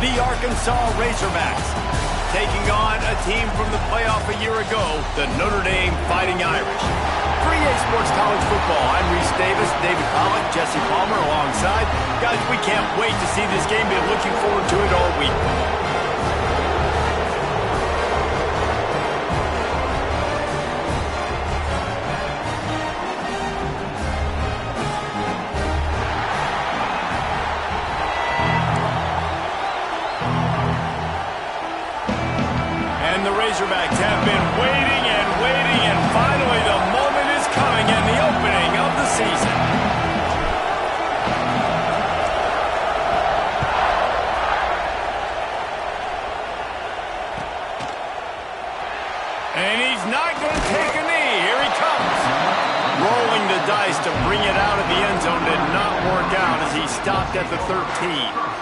The Arkansas Razorbacks taking on a team from the playoff a year ago, the Notre Dame Fighting Irish. For EA Sports College Football, I'm Reese Davis, David Pollock, Jesse Palmer alongside. Guys, we can't wait to see this game. Been looking forward to it all week. And the Razorbacks have been waiting, and finally the moment is coming and the opening of the season. And he's not going to take a knee. Here he comes. Rolling the dice to bring it out of the end zone did not work out as he stopped at the 13.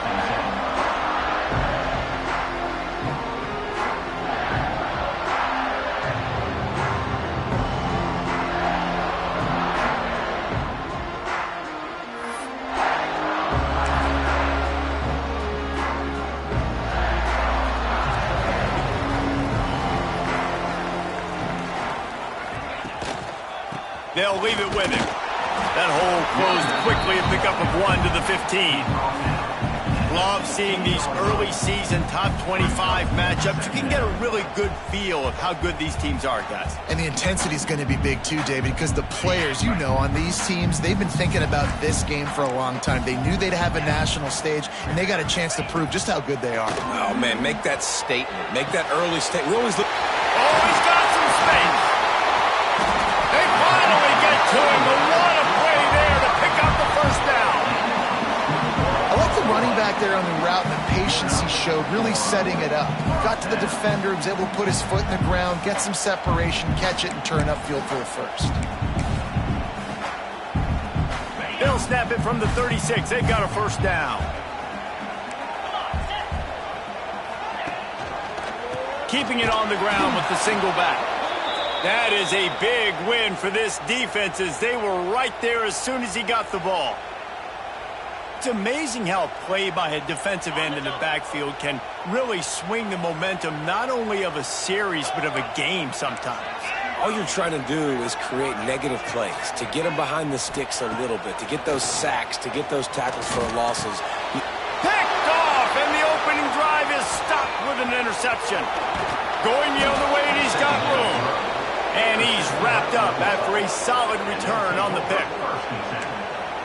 They'll leave it with him. That hole closed quickly, a pickup of 1 to the 15. Love seeing these early season top 25 matchups. You can get a really good feel of how good these teams are, guys. And the intensity is going to be big too, David, because the players, you know, on these teams, they've been thinking about this game for a long time. They knew they'd have a national stage, and they got a chance to prove just how good they are. Oh, man, make that statement. Make that early statement. We always look... Oh, he's got some space. They finally get to him, but what a play there to pick up the first down. I like the running back there on the route and the patience he showed, really setting it up. Got to the defender, was able to put his foot in the ground, get some separation, catch it, and turn upfield for a first. They'll snap it from the 36. They've got a first down. Keeping it on the ground with the single back. That is a big win for this defense as they were right there as soon as he got the ball. It's amazing how a play by a defensive end in the backfield can really swing the momentum not only of a series but of a game sometimes. All you're trying to do is create negative plays, to get them behind the sticks a little bit, to get those sacks, to get those tackles for losses. Picked off, and the opening drive is stopped with an interception. Going the other way, and he's got room. And he's wrapped up after a solid return on the pick.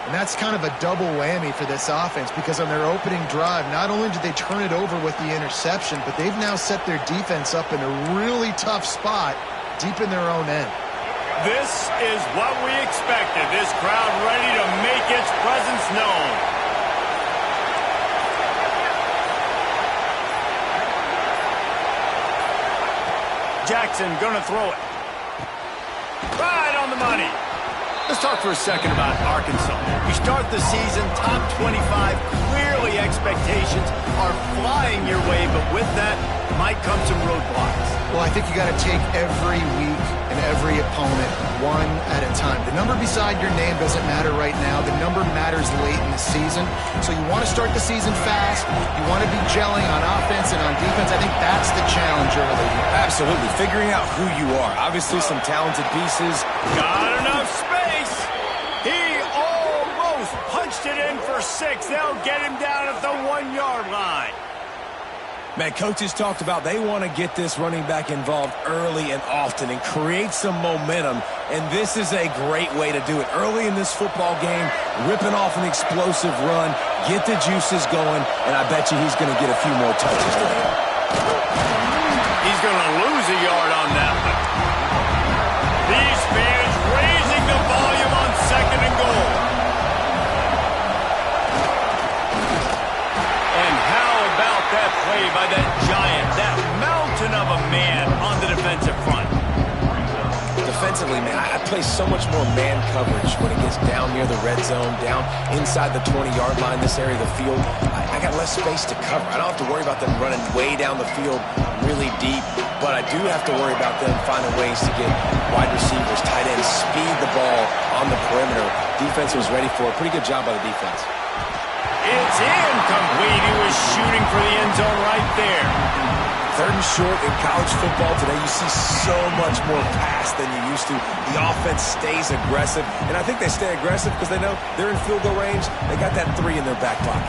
And that's kind of a double whammy for this offense because on their opening drive, not only did they turn it over with the interception, but they've now set their defense up in a really tough spot deep in their own end. This is what we expected. This crowd ready to make its presence known. Jackson gonna throw it. Right on the money. Let's talk for a second about Arkansas. You start the season top 25. Clearly expectations are flying your way, but with that might come some roadblocks. Well, I think you got to take every week and every opponent one at a time. The number beside your name doesn't matter right now. The number matters late in the season. So you want to start the season fast. You want to be gelling on offense and on defense. I think that's the challenge early. Absolutely. Figuring out who you are. Obviously some talented pieces. Got enough space. He almost punched it in for 6. They'll get him down at the 1-yard line. Man, coaches talked about they want to get this running back involved early and often and create some momentum, and this is a great way to do it. Early in this football game, ripping off an explosive run, get the juices going, and I bet you he's going to get a few more touches today. He's going to lose a yard on that one. These fans raising the volume on 2nd and goal. And how about that play by that giant, that mountain of a man on the defensive front? Defensively, man, I play so much more man coverage when it gets down near the red zone, down inside the 20-yard line, this area of the field. I got less space to cover. I don't have to worry about them running way down the field really deep, but I do have to worry about them finding ways to get wide receivers, tight ends, speed the ball on the perimeter. Defense was ready for a pretty good job by the defense. It's incomplete. He was shooting for the end Third and short in college football today, you see so much more pass than you used to. The offense stays aggressive, and I think they stay aggressive because they know they're in field goal range. They got that 3 in their back pocket.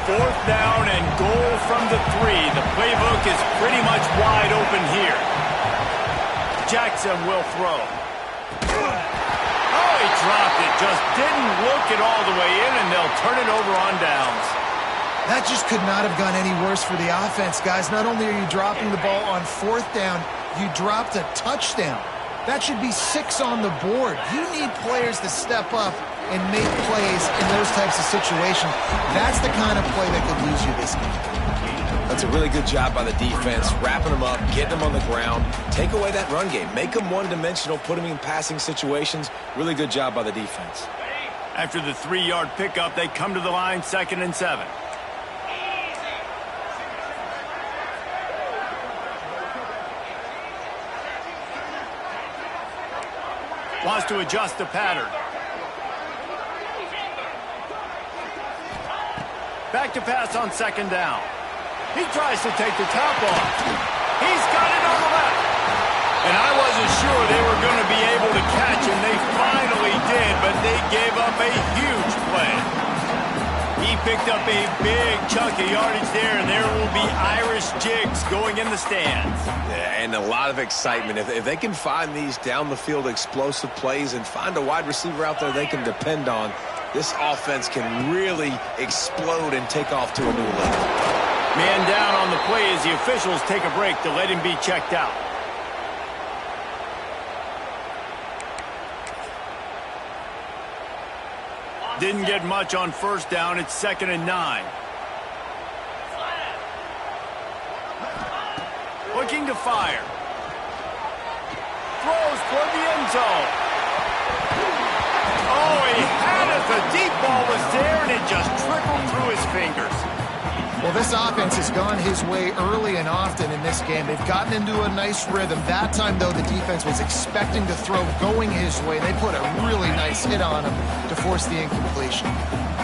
Fourth down and goal from the 3. The playbook is pretty much wide open here. Jackson will throw. Oh, he dropped it. Just didn't look it all the way in, and they'll turn it over on downs. That just could not have gone any worse for the offense, guys. Not only are you dropping the ball on fourth down, you dropped a touchdown. That should be 6 on the board. You need players to step up and make plays in those types of situations. That's the kind of play that could lose you this game. That's a really good job by the defense, wrapping them up, getting them on the ground. Take away that run game. Make them one-dimensional, put them in passing situations. Really good job by the defense. After the 3-yard pickup, they come to the line, 2nd and 7. Wants to adjust the pattern. Back to pass on 2nd down. He tries to take the top off. He's got it on the left. And I wasn't sure they were going to be able to catch him. They finally did, but they gave up a huge play. He picked up a big chunk of yardage there, and there will be Irish jigs going in the stands. Yeah, and a lot of excitement. If they can find these down-the-field explosive plays and find a wide receiver out there they can depend on, this offense can really explode and take off to a new level. Man down on the play as the officials take a break to let him be checked out. Didn't get much on first down. It's 2nd and 9. Looking to fire. Throws toward the end zone. Oh, he had it. The deep ball was there, and it just trickled through his fingers. Well, this offense has gone his way early and often in this game. They've gotten into a nice rhythm. That time, though, the defense was expecting to throw going his way. They put a really nice hit on him to force the incompletion.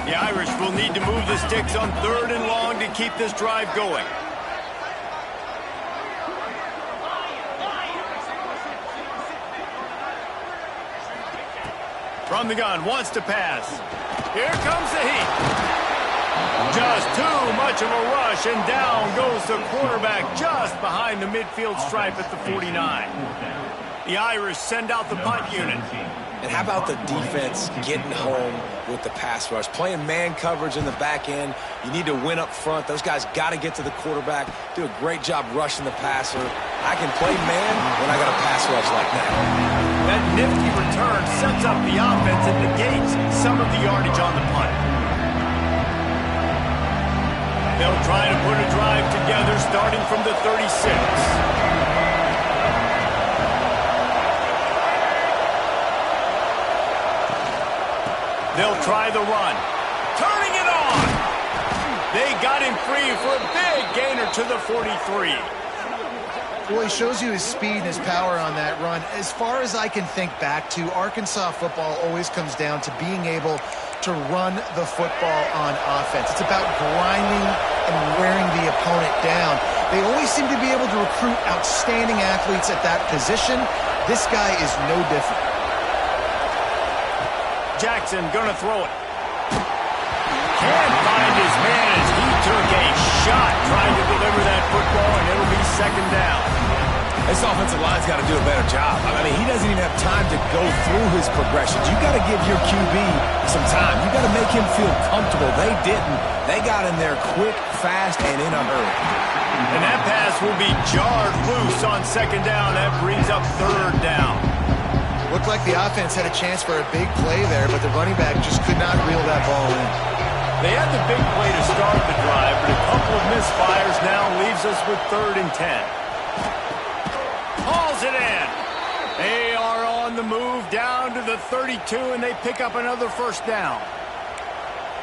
The Irish will need to move the sticks on 3rd and long to keep this drive going. From the gun, wants to pass. Here comes the heat. Just too much of a rush, and down goes the quarterback just behind the midfield stripe at the 49. The Irish send out the punt unit. And how about the defense getting home with the pass rush? Playing man coverage in the back end. You need to win up front. Those guys got to get to the quarterback. Do a great job rushing the passer. I can play man when I got a pass rush like that. That nifty return sets up the offense and negates some of the yardage on the punt. They'll try to put a drive together starting from the 36. They'll try the run. Turning it on. They got him free for a big gainer to the 43. Well, he shows you his speed and his power on that run. As far as I can think back to, Arkansas football always comes down to being able to run the football on offense. It's about grinding and wearing the opponent down. They always seem to be able to recruit outstanding athletes at that position. This guy is no different. Jackson gonna throw it. Can't find his man as he took a shot trying to deliver that football, and it'll be 2nd down. This offensive line's got to do a better job. I mean, he doesn't even have time to go through his progressions. You got to give your QB some time. You got to make him feel comfortable. They didn't. They got in there quick, fast, and in a hurry. And that pass will be jarred loose on 2nd down. That brings up 3rd down. Looked like the offense had a chance for a big play there, but the running back just could not reel that ball in. They had the big play to start the drive, but a couple of misfires now leaves us with 3rd and 10. Hauls it in. They are on the move down to the 32, and they pick up another 1st down.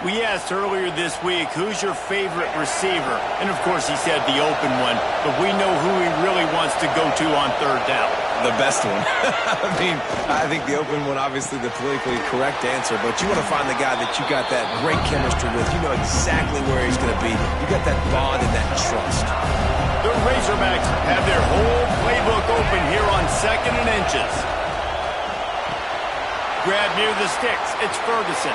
We asked earlier this week, who's your favorite receiver? And, of course, he said the open one, but we know who he really wants to go to on 3rd down. The best one. I mean, I think the open one, obviously the politically correct answer, but you want to find the guy that you got that great chemistry with. You know exactly where he's going to be. You got that bond and that trust. The Razorbacks have their whole playbook open here on 2nd and inches. Grab near the sticks. It's Ferguson.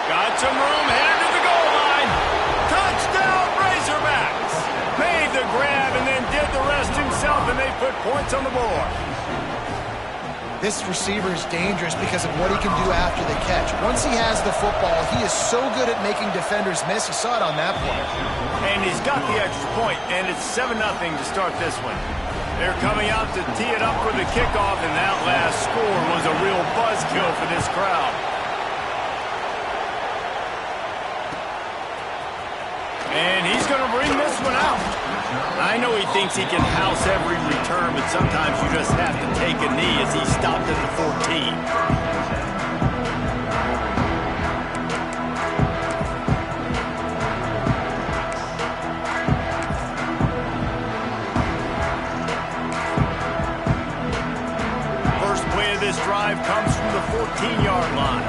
Got some room, headed to the goal line. Touchdown, Razorbacks! Made the grab and then did the rest himself, and they put points on the board. This receiver is dangerous because of what he can do after the catch. Once he has the football, he is so good at making defenders miss. You saw it on that play. And he's got the extra point, and it's 7-0 to start this one. They're coming out to tee it up for the kickoff, and that last score was a real buzzkill for this crowd. And he's going to bring this one out. I know he thinks he can house every return, but sometimes you just have to take a knee as he stopped at the 14. First play of this drive comes from the 14-yard line.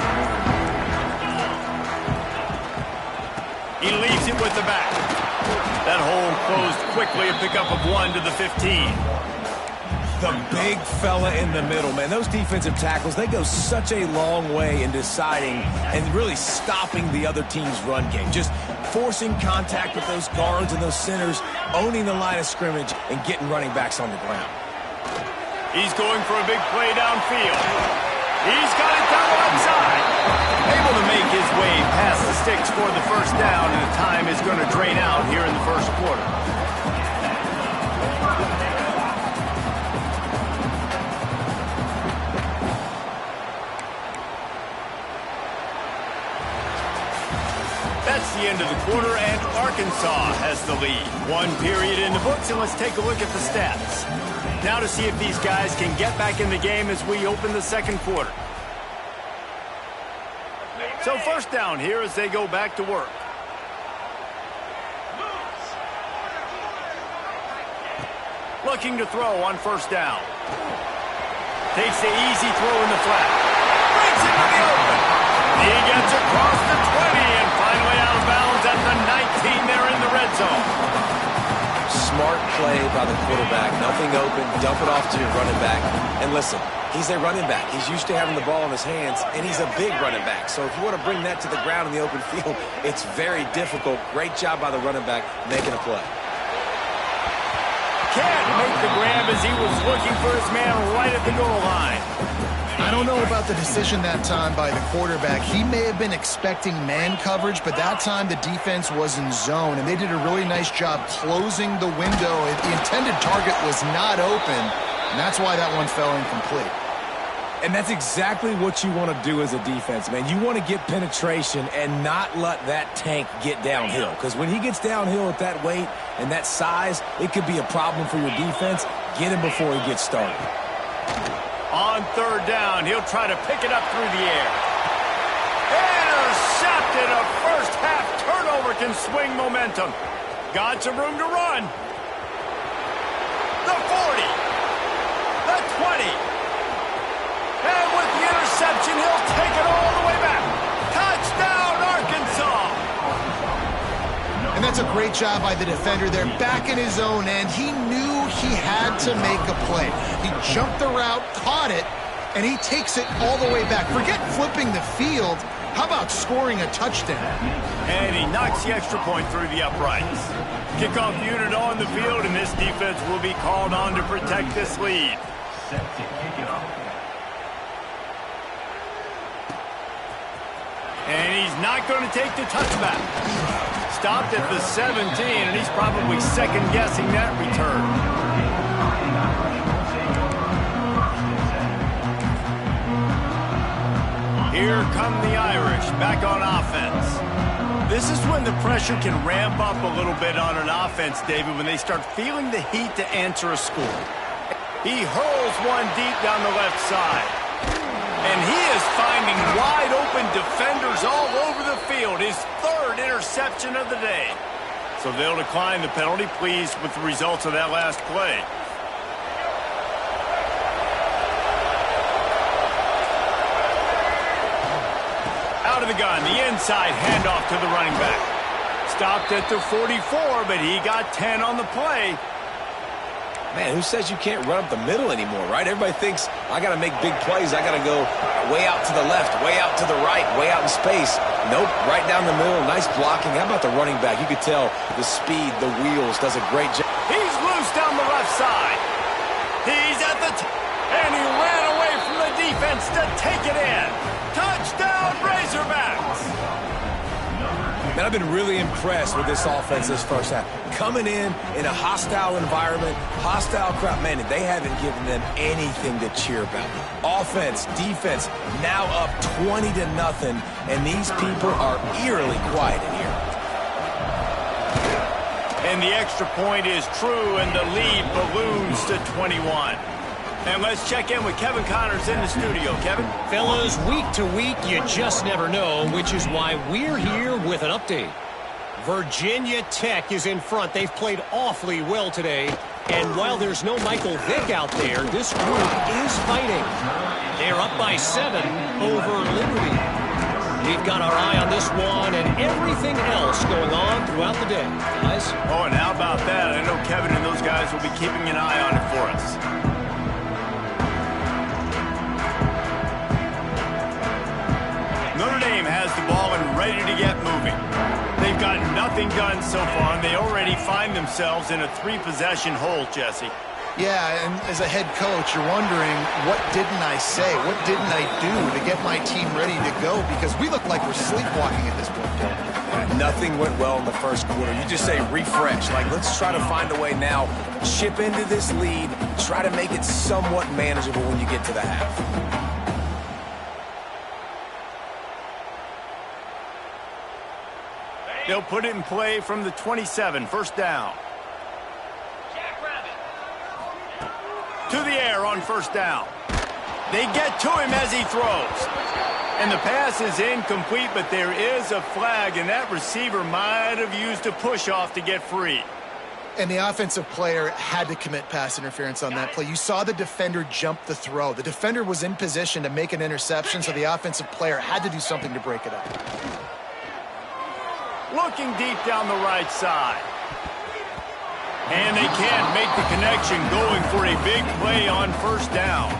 He leaves it with the back. That hole closed quickly, a pickup of 1 to the 15. The big fella in the middle, man. Those defensive tackles, they go such a long way in deciding and really stopping the other team's run game. Just forcing contact with those guards and those centers, owning the line of scrimmage, and getting running backs on the ground. He's going for a big play downfield. He's got it down the left side. Able to make his way past the sticks for the first down, and the time is going to drain out here in the first quarter. That's the end of the quarter, and Arkansas has the lead. 1 period in the books, and let's take a look at the stats. Now to see if these guys can get back in the game as we open the second quarter. So first down here as they go back to work. Looking to throw on first down. Takes the easy throw in the flat. Brings it to the open. He gets across the 20 and finally out of bounds at the 19 there in the red zone. Smart play by the quarterback. Nothing open. Dump it off to your running back. And listen, he's a running back. He's used to having the ball in his hands, and he's a big running back. So if you want to bring that to the ground in the open field, it's very difficult. Great job by the running back making a play. Can't make the grab as he was looking for his man right at the goal line. I don't know about the decision that time by the quarterback. He may have been expecting man coverage, but that time the defense was in zone, and they did a really nice job closing the window. The intended target was not open, and that's why that one fell incomplete. And that's exactly what you want to do as a defense, man. You want to get penetration and not let that tank get downhill, because when he gets downhill at that weight and that size, it could be a problem for your defense. Get him before he gets started. On third down, he'll try to pick it up through the air. Intercepted. A first half turnover can swing momentum. Got some room to run. The 40. The 20. And with the interception, he'll take it all the way back. Touchdown, Arkansas. And that's a great job by the defender there, back in his own end. He knew he had to make a play. He jumped the route, caught it, and he takes it all the way back. Forget flipping the field. How about scoring a touchdown? And he knocks the extra point through the uprights. Kickoff unit on the field, and this defense will be called on to protect this lead. And he's not going to take the touchback. Stopped at the 17, and he's probably second-guessing that return. Here come the Irish, back on offense. This is when the pressure can ramp up a little bit on an offense, David, when they start feeling the heat to answer a score. He hurls one deep down the left side. And he is finding wide-open defenders all over the field. His third interception of the day. So they'll decline the penalty, pleased with the results of that last play. Out of the gun, the inside handoff to the running back. Stopped at the 44, but he got 10 on the play. Man, who says you can't run up the middle anymore, right? Everybody thinks I got to make big plays. I got to go way out to the left, way out to the right, way out in space. Nope, right down the middle. Nice blocking. How about the running back? You could tell the speed, the wheels, does a great job. He's loose down the left side. He's at the and he ran away from the defense to take it in. Touchdown, Razorbacks! Man, I've been really impressed with this offense this first half. Coming in a hostile environment, hostile crowd, man, they haven't given them anything to cheer about. Offense, defense, now up 20-0, and these people are eerily quiet in here. And the extra point is true, and the lead balloons to 21. And let's check in with Kevin Connors in the studio. Kevin? Fellas, week to week, you just never know, which is why we're here with an update. Virginia Tech is in front. They've played awfully well today. And while there's no Michael Vick out there, this group is fighting. They're up by 7 over Liberty. We've got our eye on this one and everything else going on throughout the day. Guys? Oh, and how about that? I know Kevin and those guys will be keeping an eye on it for us. Notre Dame has the ball and ready to get moving. They've got nothing done so far, and they already find themselves in a 3-possession hole, Jesse. Yeah, and as a head coach, you're wondering, what didn't I say? What didn't I do to get my team ready to go? Because we look like we're sleepwalking at this point. Nothing went well in the first quarter. You just say refresh. Like, let's try to find a way now, chip into this lead, try to make it somewhat manageable when you get to the half. They'll put it in play from the 27, first down. To the air on first down. They get to him as he throws. And the pass is incomplete, but there is a flag, and that receiver might have used a push-off to get free. And the offensive player had to commit pass interference on that play. You saw the defender jump the throw. The defender was in position to make an interception, so the offensive player had to do something to break it up. Looking deep down the right side. And they can't make the connection, going for a big play on first down.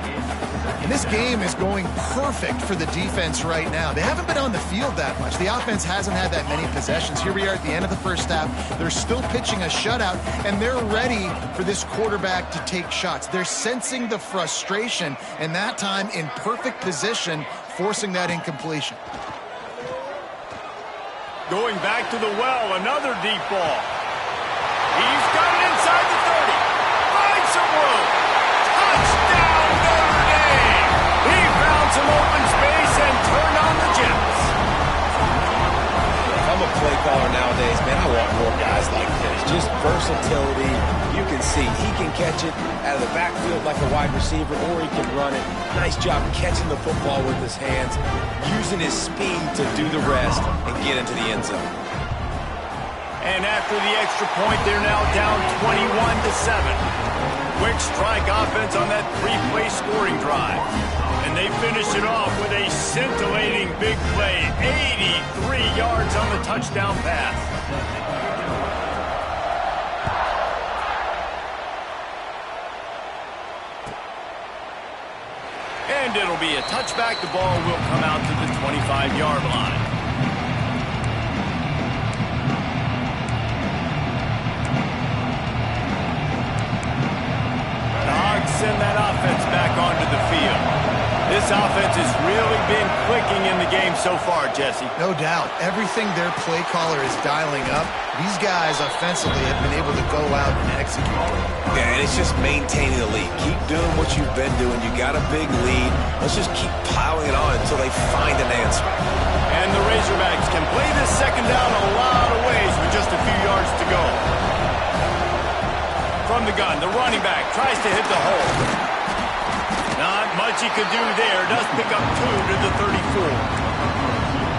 And this game is going perfect for the defense right now. They haven't been on the field that much. The offense hasn't had that many possessions. Here we are at the end of the first half. They're still pitching a shutout, and they're ready for this quarterback to take shots. They're sensing the frustration, and that time in perfect position, forcing that incompletion. Going back to the well, another deep ball. He's got it inside the 30. Finds some room. Touchdown, Notre Dame. He found some open space and turned on the Jets. If I'm a play caller nowadays, man, I want more guys like this. Just versatility. You can see he can catch it out of the backfield like a wide receiver, or he can run it. Nice job catching the football with his hands, using his speed to do the rest and get into the end zone. And after the extra point, they're now down 21-7. Quick strike offense on that 3-play scoring drive. And they finish it off with a scintillating big play, 83 yards on the touchdown pass. And it'll be a touchback. The ball will come out to the 25-yard line. The Hogs send that offense back onto the field. This offense has really been clicking in the game so far, Jesse. No doubt. Everything their play caller is dialing up, these guys offensively have been able to go out and execute. Yeah, and it's just maintaining the lead. Keep doing what you've been doing. You got a big lead. Let's just keep piling it on until they find an answer. And the Razorbacks can play this second down a lot of ways with just a few yards to go. From the gun, the running back tries to hit the hole. Not much he could do there. Does pick up 2 to the 34.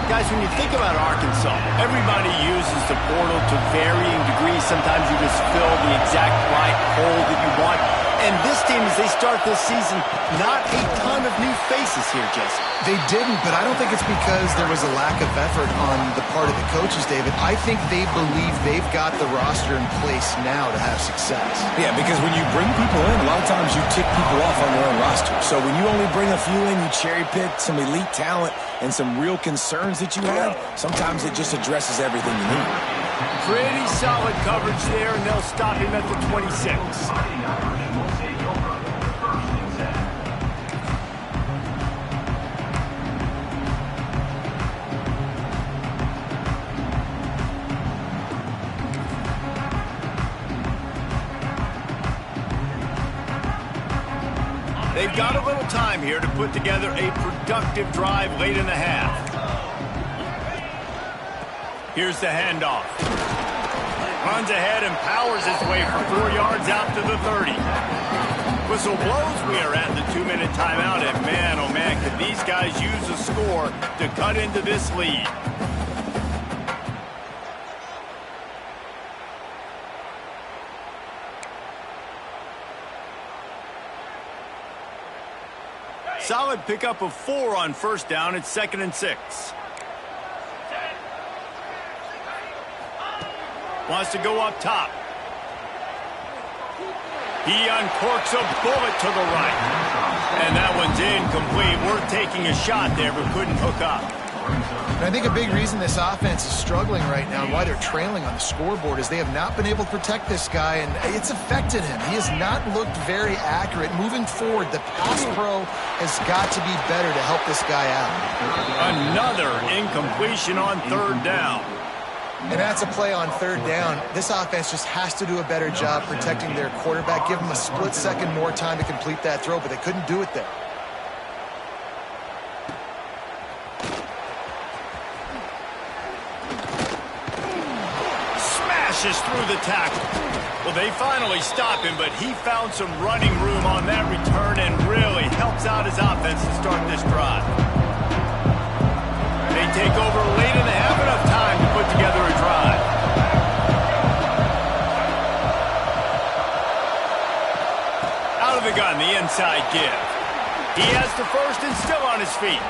Guys, when you think about Arkansas, everybody uses the portal to varying degrees. Sometimes you just fill the exact right hole that you want. And this team, as they start this season, not a ton of new faces here, Jesse. They didn't, but I don't think it's because there was a lack of effort on the part of the coaches, David. I think they believe they've got the roster in place now to have success. Yeah, because when you bring people in, a lot of times you tick people off on your own roster. So when you only bring a few in, you cherry pick some elite talent and some real concerns that you have, sometimes it just addresses everything you need. Pretty solid coverage there, and they'll stop him at the 26. They've got a little time here to put together a productive drive late in the half. Here's the handoff. Runs ahead and powers his way for 4 yards out to the 30. Whistle blows. We are at the 2-minute timeout, and man, oh man, could these guys use a score to cut into this lead. Solid pickup of 4 on first down. It's 2nd and 6. Wants to go up top. He uncorks a bullet to the right. And that one's incomplete. Worth taking a shot there, but couldn't hook up. And I think a big reason this offense is struggling right now and why they're trailing on the scoreboard is they have not been able to protect this guy, and it's affected him. He has not looked very accurate. Moving forward, the pass pro has got to be better to help this guy out. Another incompletion on 3rd down. And that's a play on 3rd down. This offense just has to do a better job protecting their quarterback. Give him a split second more time to complete that throw, but they couldn't do it there. Smashes through the tackle. Well, they finally stop him, but he found some running room on that return and really helps out his offense to start this drive. They take over late in the half, enough time to put together a drive. Out of the gun, the inside give. He has the first and still on his feet.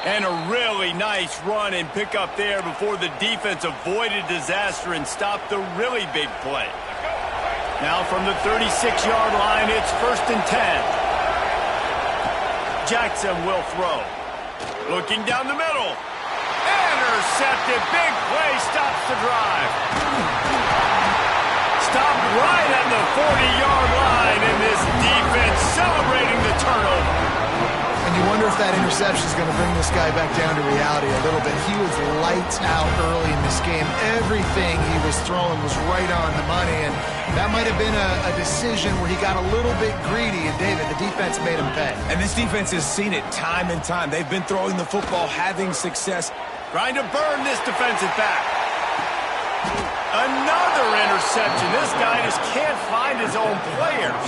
And a really nice run and pick up there before the defense avoided disaster and stopped the really big play. Now from the 36-yard line, it's 1st and 10. Jackson will throw. Looking down the middle. Intercepted. Big play stops the drive. Stopped right at the 40-yard line, and this defense celebrating the turnover. And you wonder if that interception is going to bring this guy back down to reality a little bit. He was lights out early in this game. Everything he was throwing was right on the money, and that might have been a decision where he got a little bit greedy, and David, the defense made him pay. And this defense has seen it time and time. They've been throwing the football, having success. Trying to burn this defensive back. Another interception. This guy just can't find his own players.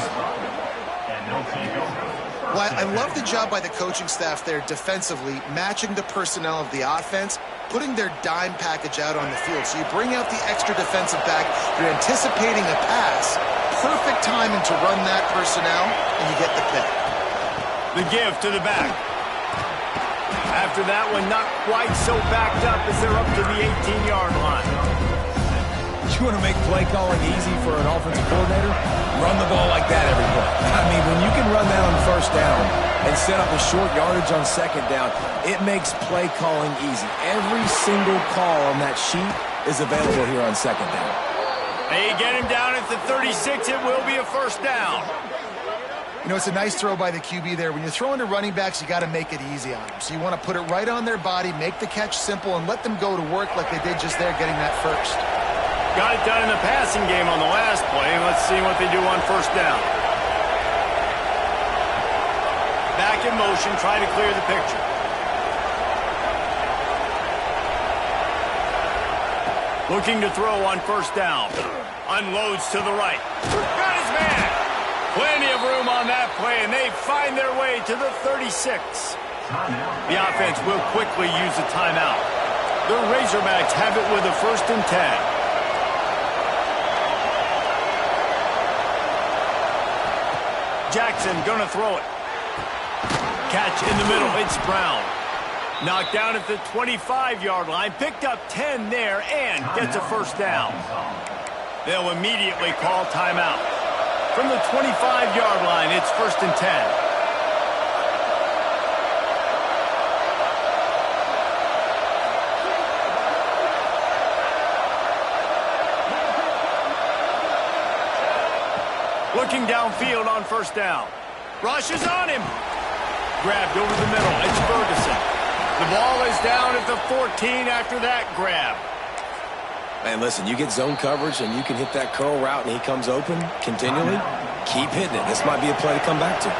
Well, I love the job by the coaching staff there defensively, matching the personnel of the offense, putting their dime package out on the field. So you bring out the extra defensive back, you're anticipating a pass, perfect timing to run that personnel, and you get the pick. The give to the back. After that one, not quite so backed up as they're up to the 18-yard line. You want to make play calling easy for an offensive coordinator? Run the ball like that every play. I mean, when you can run that on 1st down and set up a short yardage on 2nd down, it makes play calling easy. Every single call on that sheet is available here on 2nd down. They get him down at the 36. It will be a 1st down. You know, it's a nice throw by the QB there. When you're throwing to running backs, you got to make it easy on them. So you want to put it right on their body, make the catch simple, and let them go to work like they did just there getting that first. Got it done in the passing game on the last play, and let's see what they do on 1st down. Back in motion, trying to clear the picture. Looking to throw on 1st down. Unloads to the right. Got his man. Plenty of room on that play, and they find their way to the 36. The offense will quickly use a timeout. The Razorbacks have it with a 1st and 10. Jackson gonna throw it. Catch in the middle. It's Brown. Knocked down at the 25-yard line. Picked up 10 there and gets a first down. They'll immediately call timeout. From the 25-yard line, it's 1st and 10. Looking downfield on 1st down. Rush is on him. Grabbed over the middle. It's Ferguson. The ball is down at the 14 after that grab. Man, listen, you get zone coverage and you can hit that curl route and he comes open continually. Keep hitting it. This might be a play to come back to.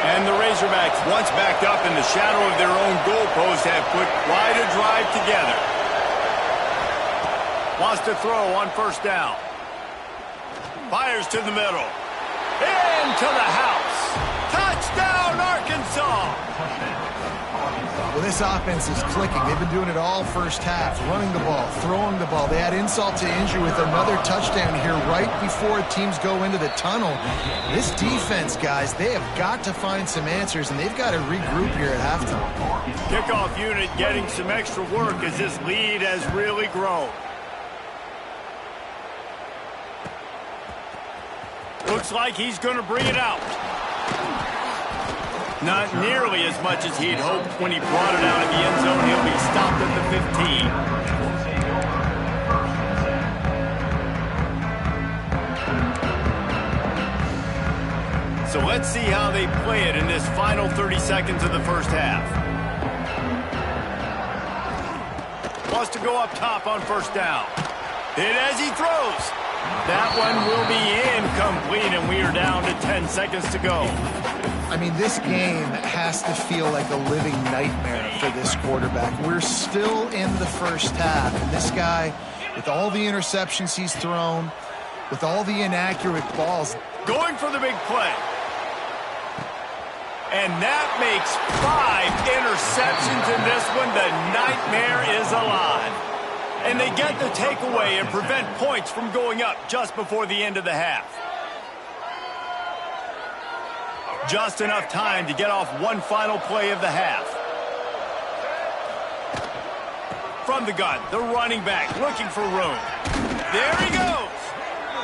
And the Razorbacks, once backed up in the shadow of their own goalpost, have put quite a drive together. Wants to throw on 1st down. Fires to the middle. Into the house. Touchdown, Arkansas. Well, this offense is clicking. They've been doing it all first half, running the ball, throwing the ball. They add insult to injury with another touchdown here right before teams go into the tunnel. This defense, guys, they have got to find some answers, and they've got to regroup here at halftime. Kickoff unit getting some extra work as this lead has really grown. Looks like he's going to bring it out. Not nearly as much as he'd hoped when he brought it out of the end zone. He'll be stopped at the 15. So let's see how they play it in this final 30 seconds of the first half. Wants to go up top on 1st down. Hit as he throws. That one will be incomplete, and we are down to 10 seconds to go. I mean, this game has to feel like a living nightmare for this quarterback. We're still in the first half, and this guy, with all the interceptions he's thrown, with all the inaccurate balls. Going for the big play. And that makes 5 interceptions in this one. The nightmare is alive. And they get the takeaway and prevent points from going up just before the end of the half. Just enough time to get off one final play of the half. From the gun, the running back looking for room. There he goes.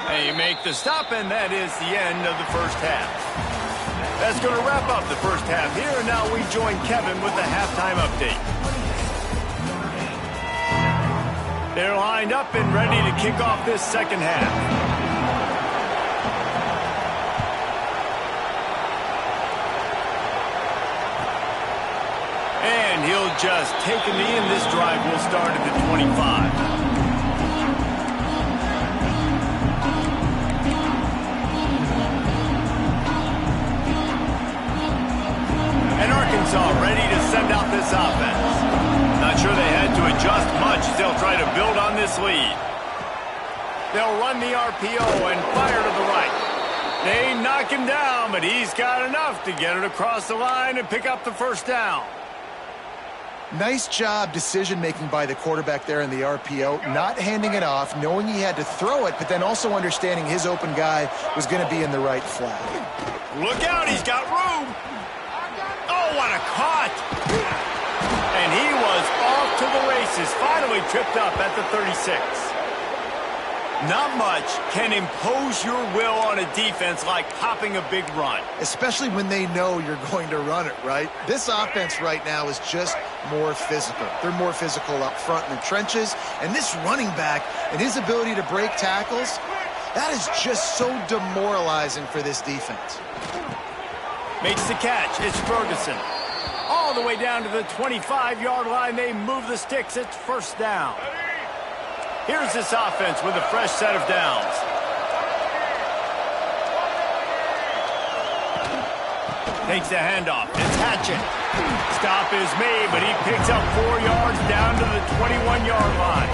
They make the stop, and that is the end of the first half. That's going to wrap up the first half here, and now we join Kevin with the halftime update. They're lined up and ready to kick off this second half. And he'll just take a knee, and this drive will start at the 25. And Arkansas ready to send out this offense. Not sure they had to adjust much as they'll try to build on this lead. They'll run the RPO and fire to the right. They knock him down, but he's got enough to get it across the line and pick up the first down. Nice job decision-making by the quarterback there in the RPO, not handing it off, knowing he had to throw it, but then also understanding his open guy was going to be in the right flat. Look out, he's got room. Oh, what a cut. And he was off to the races, finally tripped up at the 36. Not much can impose your will on a defense like popping a big run. Especially when they know you're going to run it, right? This offense right now is just more physical. They're more physical up front in the trenches. And this running back and his ability to break tackles, that is just so demoralizing for this defense. Makes the catch. It's Ferguson. All the way down to the 25-yard line. They move the sticks. It's first down. Here's this offense with a fresh set of downs. Takes the handoff. It's Hatchett. Stop is made, but he picks up 4 yards down to the 21-yard line.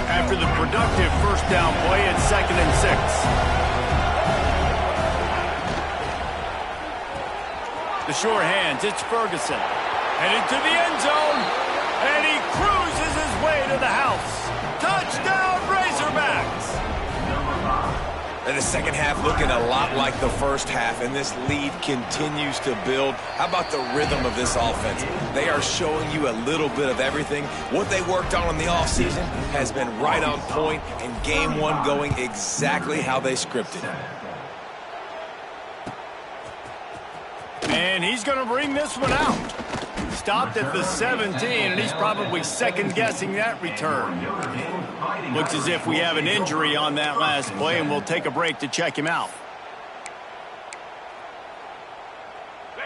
After the productive first down play, it's 2nd and 6. The sure hands, it's Ferguson. Headed to the end zone, and he cruises his way to the house. Touchdown, Razorbacks! And the second half looking a lot like the first half, and this lead continues to build. How about the rhythm of this offense? They are showing you a little bit of everything. What they worked on in the offseason has been right on point, and game one going exactly how they scripted it. And he's going to bring this one out. Stopped at the 17, and he's probably second-guessing that return. Looks as if we have an injury on that last play, and we'll take a break to check him out.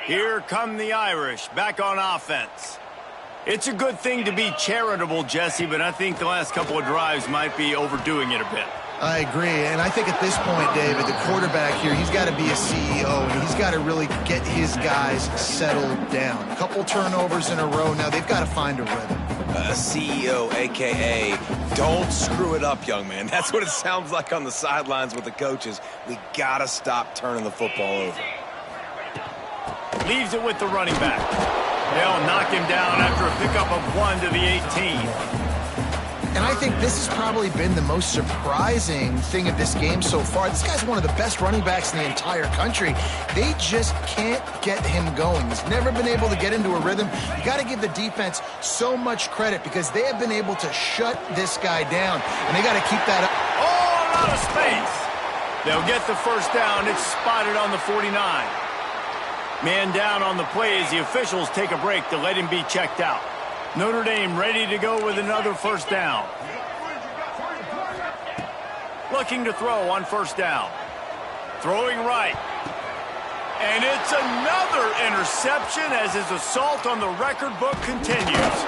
Here come the Irish, back on offense. It's a good thing to be charitable, Jesse, but I think the last couple of drives might be overdoing it a bit. I agree, and I think at this point, David, the quarterback here, he's got to be a CEO, and he's got to really get his guys settled down. A couple turnovers in a row. Now they've got to find a rhythm. A CEO, a.k.a. don't screw it up, young man. That's what it sounds like on the sidelines with the coaches. We got to stop turning the football over. Leaves it with the running back. They'll knock him down after a pickup of 1 to the 18. And I think this has probably been the most surprising thing of this game so far. This guy's one of the best running backs in the entire country. They just can't get him going. He's never been able to get into a rhythm. You got to give the defense so much credit because they have been able to shut this guy down, and they got to keep that up. Oh, a lot of space. They'll get the first down. It's spotted on the 49. Man down on the play as the officials take a break to let him be checked out. Notre Dame ready to go with another first down. Looking to throw on first down. Throwing right. And it's another interception as his assault on the record book continues.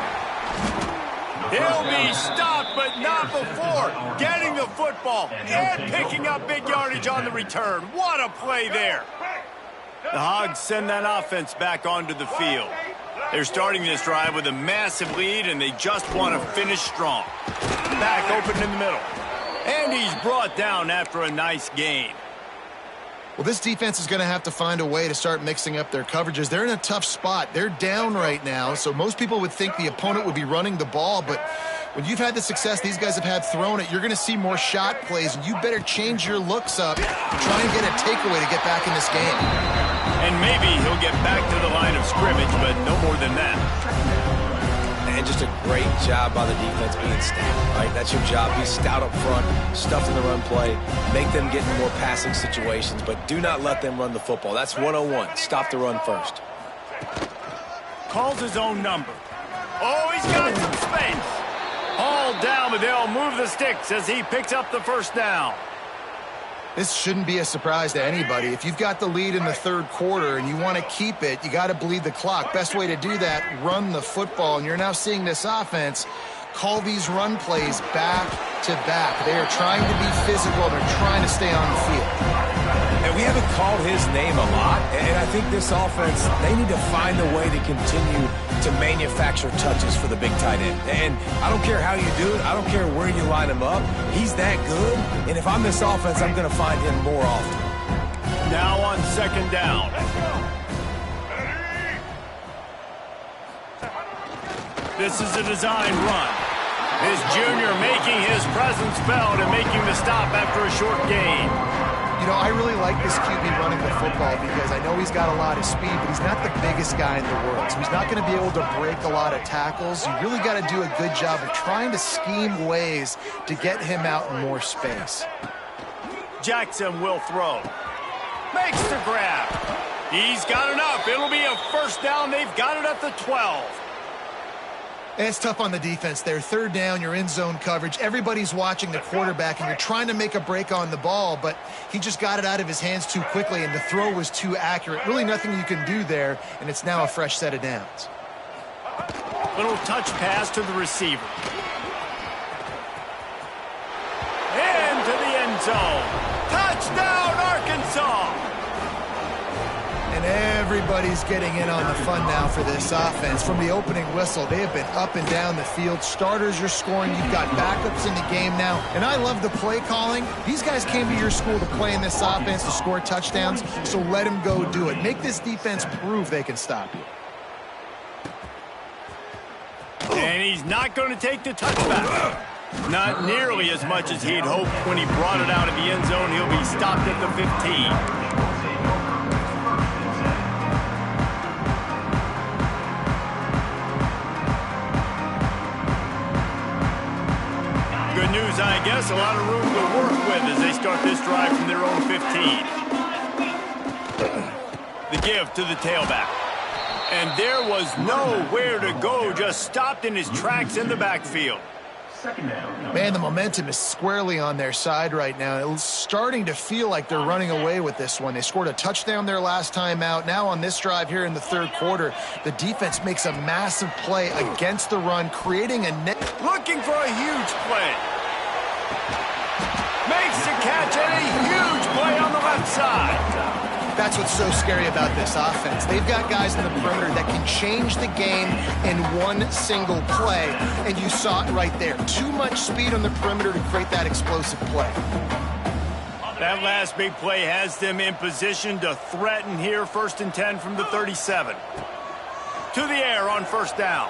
He'll be stopped, but not before getting the football and picking up big yardage on the return. What a play there. The Hogs send that offense back onto the field. They're starting this drive with a massive lead, and they just want to finish strong. Back open in the middle. And he's brought down after a nice gain. Well, this defense is going to have to find a way to start mixing up their coverages. They're in a tough spot. They're down right now, so most people would think the opponent would be running the ball, but when you've had the success these guys have had throwing it, you're going to see more shot plays, and you better change your looks up and try and get a takeaway to get back in this game. And maybe he'll get back to the line of scrimmage, but no more than that. And just a great job by the defense being stout, right? That's your job. Be stout up front, stuff in the run play, make them get in more passing situations, but do not let them run the football. That's 101. Stop the run first. Calls his own number. Oh, he's got some space. All down, but they'll move the sticks as he picks up the first down. This shouldn't be a surprise to anybody. If you've got the lead in the third quarter and you want to keep it, you got to bleed the clock. Best way to do that, run the football. And you're now seeing this offense call these run plays back to back. They are trying to be physical. They're trying to stay on the field. And we haven't called his name a lot, and I think this offense, they need to find a way to continue to manufacture touches for the big tight end. And I don't care how you do it. I don't care where you line him up. He's that good, and if I'm this offense, I'm going to find him more often. Now on second down. This is a design run. His junior making his presence felt and making the stop after a short gain. You know, I really like this QB running the football because I know he's got a lot of speed, but he's not the biggest guy in the world. So he's not going to be able to break a lot of tackles. You really got to do a good job of trying to scheme ways to get him out in more space. Jackson will throw. Makes the grab. He's got enough. It'll be a first down. They've got it at the 12. And it's tough on the defense there. Third down, you're in zone coverage. Everybody's watching the quarterback, and you're trying to make a break on the ball, but he just got it out of his hands too quickly, and the throw was too accurate. Really nothing you can do there, and it's now a fresh set of downs. Little touch pass to the receiver. Into the end zone. Touchdown, Arkansas! And everybody's getting in on the fun now for this offense. From the opening whistle, they have been up and down the field. Starters are scoring. You've got backups in the game now. And I love the play calling. These guys came to your school to play in this offense to score touchdowns, so let them go do it. Make this defense prove they can stop you. And he's not going to take the touchback. Not nearly as much as he'd hoped when he brought it out of the end zone. He'll be stopped at the 15. Good news, I guess. A lot of room to work with as they start this drive from their own 15. The give to the tailback. And there was nowhere to go, just stopped in his tracks in the backfield. Man, the momentum is squarely on their side right now. It's starting to feel like they're running away with this one. They scored a touchdown their last time out. Now on this drive here in the third quarter, the defense makes a massive play against the run, creating a net. Looking for a huge play. Makes the catch and a huge play on the left side. That's what's so scary about this offense. They've got guys in the perimeter that can change the game in one single play, and you saw it right there. Too much speed on the perimeter to create that explosive play. That last big play has them in position to threaten here. 1st and 10 from the 37. To the air on 1st down.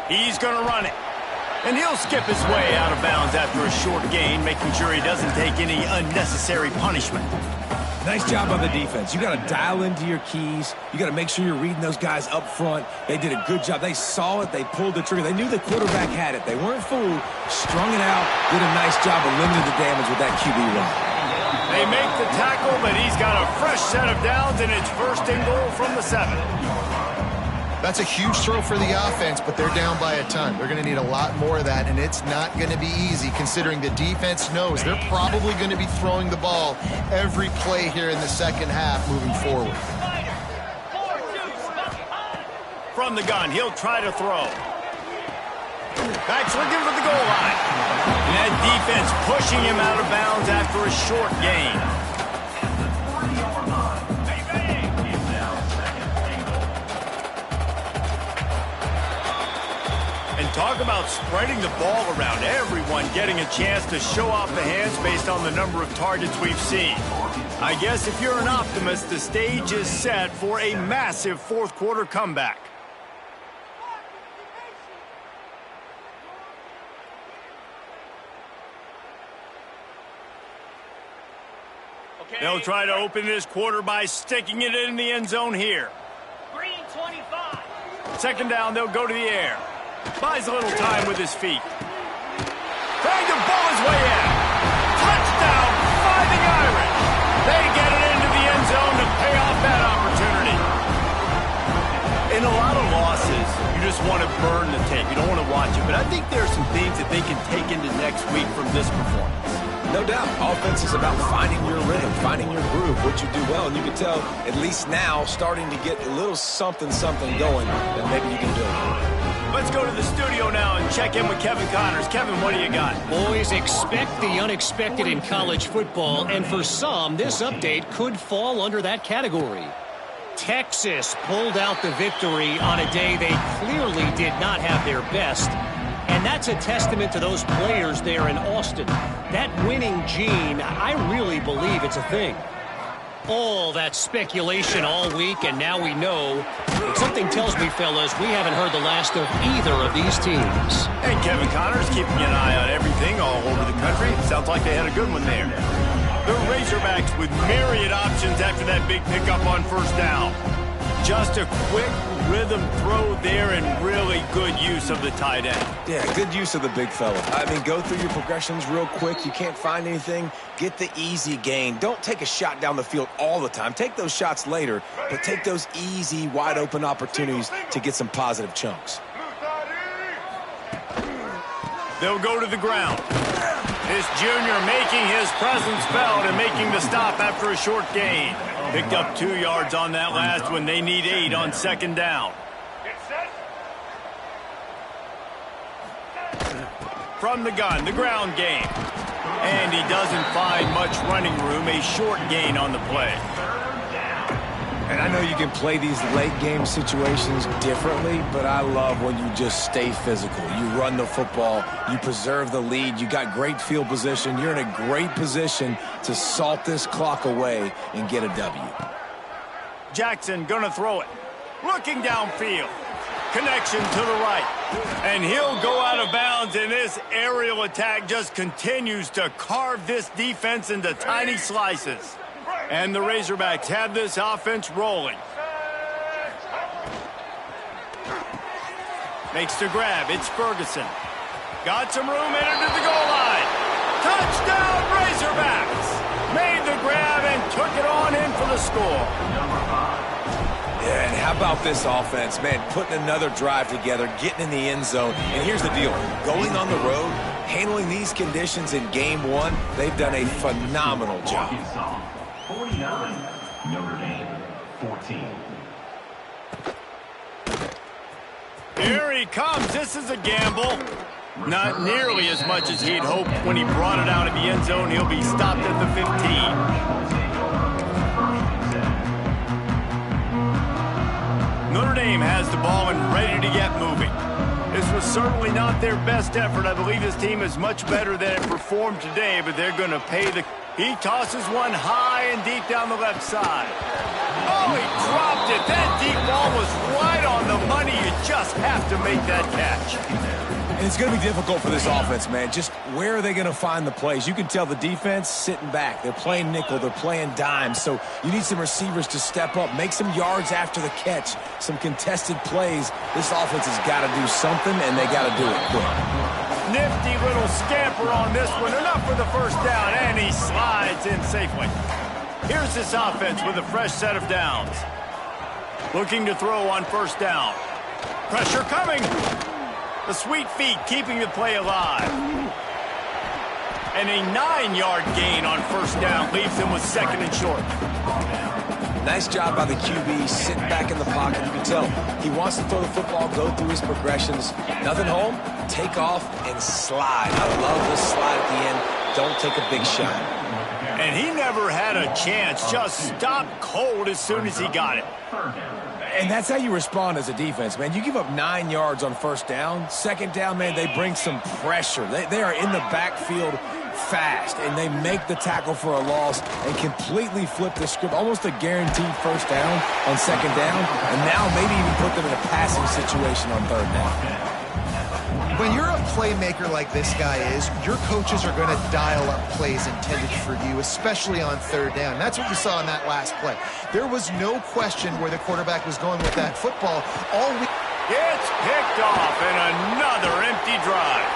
He's going to run it. And he'll skip his way out of bounds after a short gain, making sure he doesn't take any unnecessary punishment. Nice job on the defense. You got to dial into your keys. You got to make sure you're reading those guys up front. They did a good job. They saw it. They pulled the trigger. They knew the quarterback had it. They weren't fooled. Strung it out. Did a nice job of limiting the damage with that QB run. They make the tackle, but he's got a fresh set of downs, and it's 1st and goal from the 7. That's a huge throw for the offense, but they're down by a ton. They're going to need a lot more of that, and it's not going to be easy considering the defense knows they're probably going to be throwing the ball every play here in the second half moving forward. From the gun, he'll try to throw. Back's looking for the goal line. And that defense pushing him out of bounds after a short gain. Talk about spreading the ball around. Everyone getting a chance to show off the hands based on the number of targets we've seen. I guess if you're an optimist, the stage is set for a massive 4th quarter comeback. They'll try to open this quarter by sticking it in the end zone here. Green 25. 2nd down, they'll go to the air. Buys a little time with his feet. Trying to ball his way in. Touchdown, Fighting Irish. They get it into the end zone to pay off that opportunity. In a lot of losses, you just want to burn the tape. You don't want to watch it. But I think there are some things that they can take into next week from this performance. No doubt. Offense is about finding your rhythm, finding your groove, what you do well. And you can tell, at least now, starting to get a little something going that maybe you can do. Let's go to the studio now and check in with Kevin Connors. Kevin, what do you got? Boys, expect the unexpected in college football, and for some, this update could fall under that category. Texas pulled out the victory on a day they clearly did not have their best, and that's a testament to those players there in Austin. That winning gene, I really believe it's a thing. All that speculation all week, and now we know. But something tells me, fellas, we haven't heard the last of either of these teams. And Kevin Connors keeping an eye on everything all over the country. Sounds like they had a good one there. The Razorbacks with myriad options after that big pickup on 1st down. Just a quick rhythm throw there and really good use of the tight end. Yeah, good use of the big fella. I mean, go through your progressions real quick. You can't find anything. Get the easy gain. Don't take a shot down the field all the time. Take those shots later, but take those easy, wide-open opportunities to get some positive chunks. They'll go to the ground. This junior making his presence felt and making the stop after a short gain. Picked up 2 yards on that last one. They need 8 on 2nd down. From the gun, the ground game. And he doesn't find much running room. A short gain on the play. And I know you can play these late game situations differently, but I love when you just stay physical. You run the football, you preserve the lead, you got great field position, you're in a great position to salt this clock away and get a W. Jackson gonna throw it. Looking downfield. Connection to the right. And he'll go out of bounds, and this aerial attack just continues to carve this defense into tiny slices. And the Razorbacks have this offense rolling. Makes the grab. It's Ferguson. Got some room, entered to the goal line. Touchdown, Razorbacks! Made the grab and took it on in for the score. Yeah, and how about this offense, man, putting another drive together, getting in the end zone. And here's the deal, going on the road, handling these conditions in game one, they've done a phenomenal job. 49, Notre Dame, 14. Here he comes. This is a gamble. Not nearly as much as he'd hoped when he brought it out of the end zone. He'll be stopped at the 15. Notre Dame has the ball and ready to get moving. This was certainly not their best effort. I believe this team is much better than it performed today, but they're going to pay the... He tosses one high and deep down the left side. Oh, he dropped it. That deep ball was right on the money. You just have to make that catch. And it's going to be difficult for this offense, man. Just where are they going to find the plays? You can tell the defense sitting back. They're playing nickel. They're playing dime. So you need some receivers to step up, make some yards after the catch, some contested plays. This offense has got to do something, and they got to do it quick. Nifty little scamper on this one. Enough for the first down, and he slides in safely. Here's this offense with a fresh set of downs. Looking to throw on first down. Pressure coming. The sweet feet keeping the play alive. And a 9-yard gain on first down leaves him with second and short. Nice job by the QB, sitting back in the pocket. You can tell he wants to throw the football, go through his progressions. Nothing home, take off, and slide. I love this slide at the end. Don't take a big shot. And he never had a chance. Just stopped cold as soon as he got it. And that's how you respond as a defense, man. You give up 9 yards on first down. Second down, man, they bring some pressure. They are in the backfield fast, and they make the tackle for a loss and completely flip the script. Almost a guaranteed first down on second down, and now maybe even put them in a passing situation on third down. When you're a playmaker like this guy is, your coaches are going to dial up plays intended for you, especially on third down. And that's what you saw in that last play. There was no question where the quarterback was going with that football. It's picked off, and another empty drive.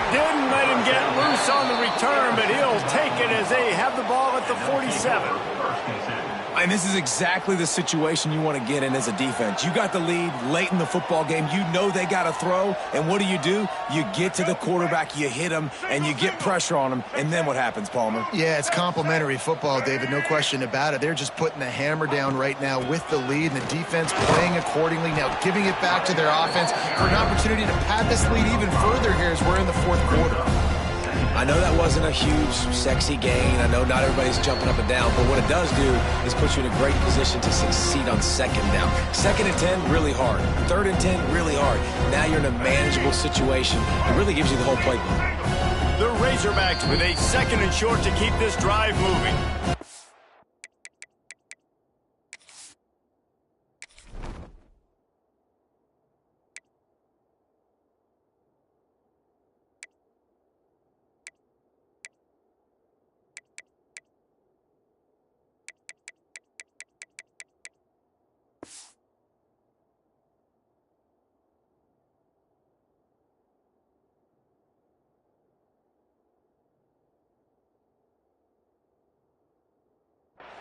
Didn't let him get loose on the return, but he'll take it as they have the ball at the 47. And this is exactly the situation you want to get in as a defense. You got the lead late in the football game. You know they got to throw. And what do? You get to the quarterback, you hit him, and you get pressure on him. And then what happens, Palmer? Yeah, it's complimentary football, David. No question about it. They're just putting the hammer down right now with the lead, and the defense playing accordingly. Now giving it back to their offense for an opportunity to pad this lead even further here as we're in the fourth quarter. I know that wasn't a huge, sexy gain. I know not everybody's jumping up and down, but what it does do is put you in a great position to succeed on second down. Second and 10, really hard. Third and 10, really hard. Now you're in a manageable situation. It really gives you the whole playbook. The Razorbacks with a second and short to keep this drive moving.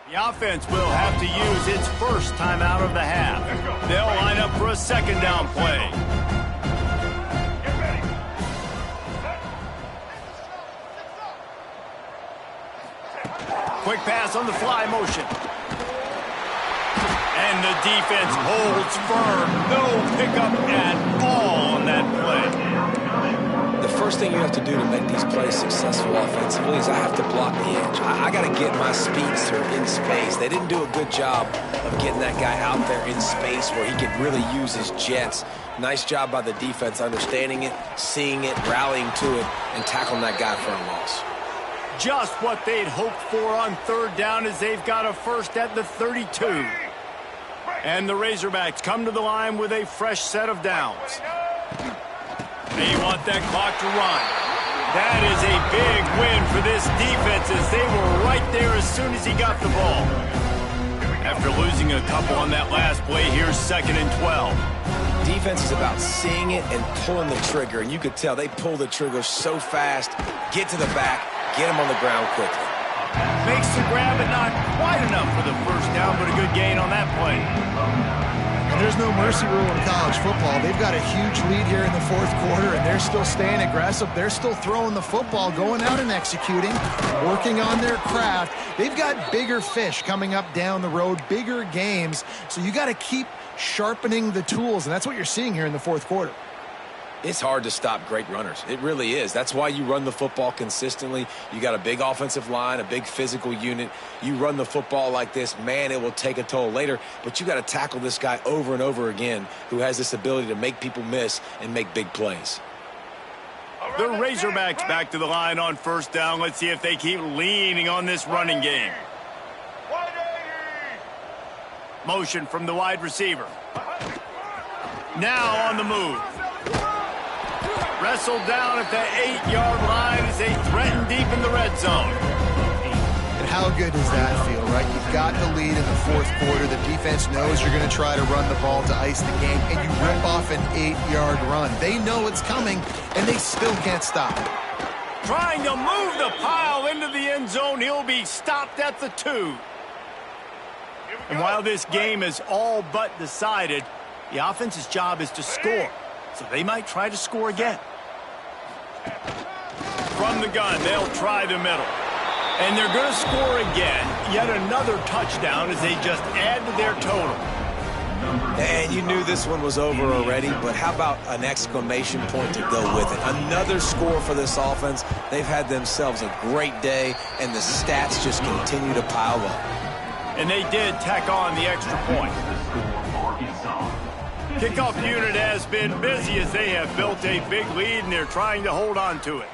The offense will have to use its first timeout of the half. They'll line up for a second down play. Quick pass on the fly motion. And the defense holds firm. No pickup at all on that play. The first thing you have to do to make these plays successful offensively is I have to block the edge. I got to get my speedster in space. They didn't do a good job of getting that guy out there in space where he could really use his jets. Nice job by the defense understanding it, seeing it, rallying to it, and tackling that guy for a loss. Just what they'd hoped for on third down as they've got a first at the 32. And the Razorbacks come to the line with a fresh set of downs. They want that clock to run. That is a big win for this defense as they were right there as soon as he got the ball. After losing a couple on that last play, here's 2nd and 12. Defense is about seeing it and pulling the trigger, and you could tell they pull the trigger so fast, get to the back, get him on the ground quickly. Makes the grab, but not quite enough for the first down, but a good gain on that play. And there's no mercy rule in college football. They've got a huge lead here in the 4th quarter, and they're still staying aggressive. They're still throwing the football, going out and executing, working on their craft. They've got bigger fish coming up down the road, bigger games, so you got to keep sharpening the tools, and that's what you're seeing here in the 4th quarter. It's hard to stop great runners. It really is. That's why you run the football consistently. You got a big offensive line, a big physical unit. You run the football like this, man, it will take a toll later. But you got to tackle this guy over and over again who has this ability to make people miss and make big plays. The Razorbacks back to the line on 1st down. Let's see if they keep leaning on this running game. Motion from the wide receiver. Now on the move. Wrestled down at the 8-yard line as they threaten deep in the red zone. And how good does that feel, right? You've got the lead in the 4th quarter. The defense knows you're going to try to run the ball to ice the game, and you rip off an 8-yard run. They know it's coming, and they still can't stop it. Trying to move the pile into the end zone. He'll be stopped at the 2. And while this game is all but decided, the offense's job is to score. So they might try to score again. From the gun, they'll try the middle. And they're going to score again. Yet another touchdown as they just add to their total. And you knew this one was over already, but how about an exclamation point to go with it? Another score for this offense. They've had themselves a great day, and the stats just continue to pile up. And they did tack on the extra point. Kickoff unit has been busy as they have built a big lead, and they're trying to hold on to it.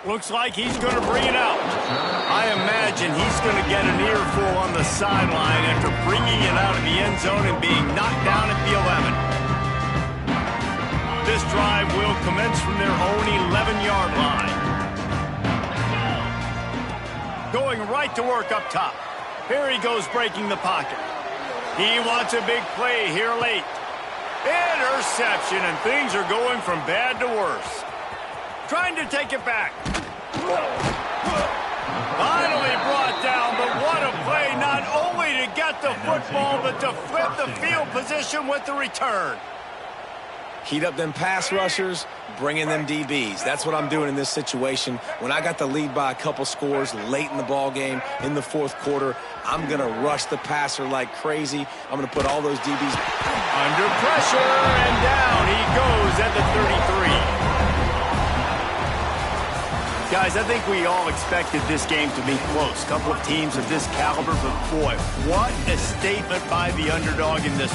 Looks like he's going to bring it out. I imagine he's going to get an earful on the sideline after bringing it out of the end zone and being knocked down at the 11. This drive will commence from their own 11-yard line. Going right to work up top. Here he goes breaking the pocket. He wants a big play here late. Interception, and things are going from bad to worse. Trying to take it back. Finally brought down, but what a play, not only to get the football, but to flip the field position with the return. Heat up them pass rushers, bring in them DBs. That's what I'm doing in this situation. When I got the lead by a couple scores late in the ball game, in the 4th quarter, I'm going to rush the passer like crazy. I'm going to put all those DBs under pressure, and down he goes at the 33. Guys, I think we all expected this game to be close. A couple of teams of this caliber, but boy, what a statement by the underdog in this